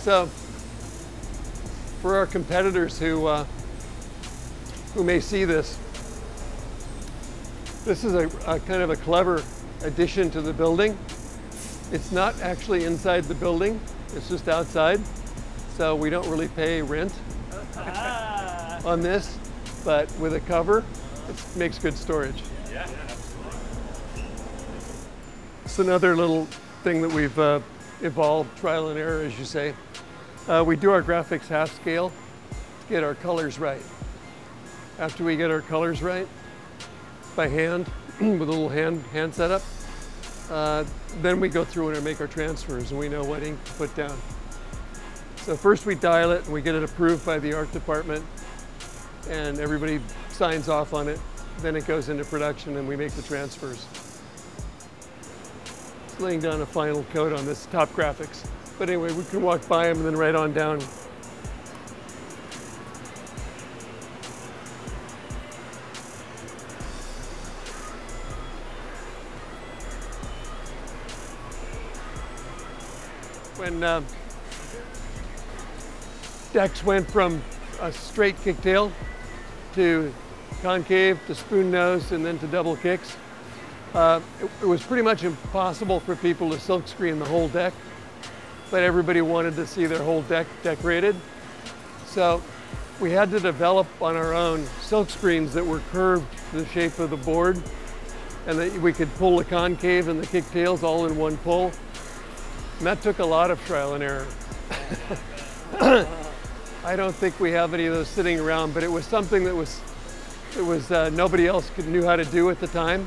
So for our competitors who may see this, this is a kind of a clever addition to the building. It's not actually inside the building, it's just outside. So we don't really pay rent on this, but with a cover, it makes good storage. Yeah, absolutely. It's another little thing that we've evolved, trial and error, as you say. We do our graphics half scale to get our colors right. After we get our colors right, by hand, with a little hand setup, then we go through and make our transfers, and we know what ink to put down. So first we dial it, and we get it approved by the art department, and everybody signs off on it. Then it goes into production, and we make the transfers. It's laying down a final coat on this top graphics. But anyway, we can walk by them and then right on down. When decks went from a straight kicktail to concave to spoon nose and then to double kicks, it was pretty much impossible for people to silkscreen the whole deck, but everybody wanted to see their whole deck decorated. So we had to develop on our own silkscreens that were curved to the shape of the board, and that we could pull the concave and the kicktails all in one pull. And that took a lot of trial and error. I don't think we have any of those sitting around, but it was something that nobody else knew how to do at the time.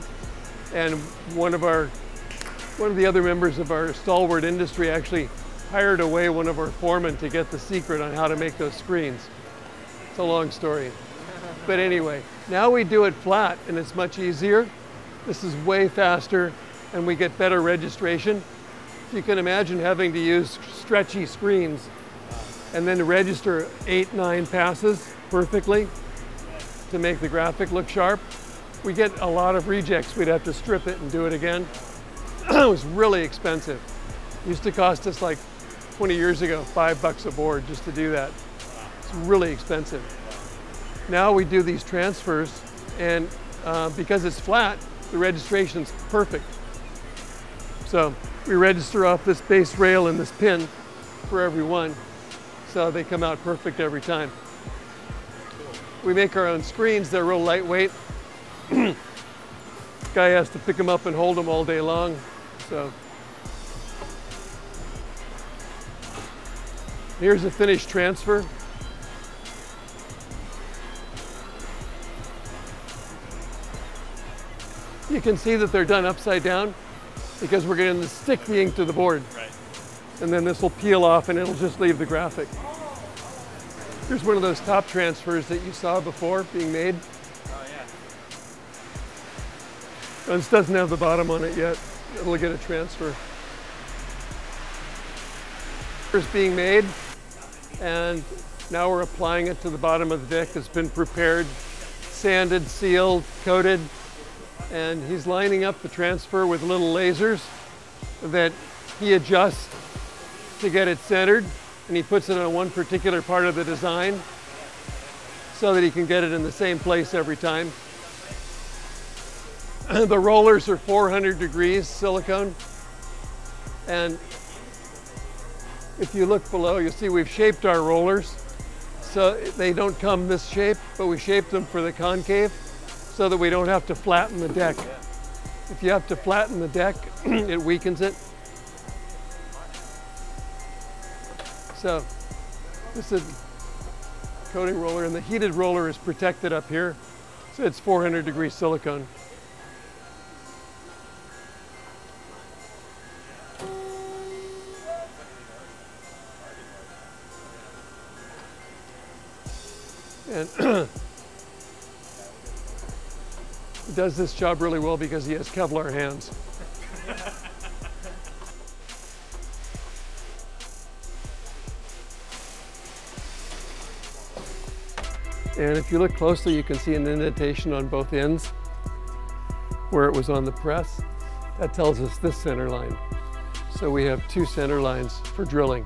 And one of the other members of our stalwart industry actually hired away one of our foremen to get the secret on how to make those screens. It's a long story. But anyway, now we do it flat and it's much easier. This is way faster and we get better registration. You can imagine having to use stretchy screens and then to register 8, 9 passes perfectly to make the graphic look sharp. We get a lot of rejects. We'd have to strip it and do it again. It was really expensive. It used to cost us like 20 years ago, $5 a board just to do that. It's really expensive. Now we do these transfers and because it's flat, the registration's perfect. So we register off this base rail and this pin for every one. So they come out perfect every time. We make our own screens. They're real lightweight. Guy has to pick them up and hold them all day long. So here's a finished transfer. You can see that they're done upside down because we're going to stick the ink to the board. Right. And then this will peel off and it'll just leave the graphic. Here's one of those top transfers that you saw before being made. Oh yeah. This doesn't have the bottom on it yet. It'll get a transfer. It's being made, and now we're applying it to the bottom of the deck. It's been prepared, sanded, sealed, coated, and he's lining up the transfer with little lasers that he adjusts to get it centered, and he puts it on one particular part of the design so that he can get it in the same place every time. The rollers are 400 degrees silicone, and if you look below, you'll see we've shaped our rollers so they don't come this shape, but we shaped them for the concave so that we don't have to flatten the deck. If you have to flatten the deck, it weakens it. So this is a coating roller, and the heated roller is protected up here. So it's 400 degree silicone. And he does this job really well because he has Kevlar hands. And if you look closely, you can see an indentation on both ends where it was on the press. That tells us this center line. So we have two center lines for drilling.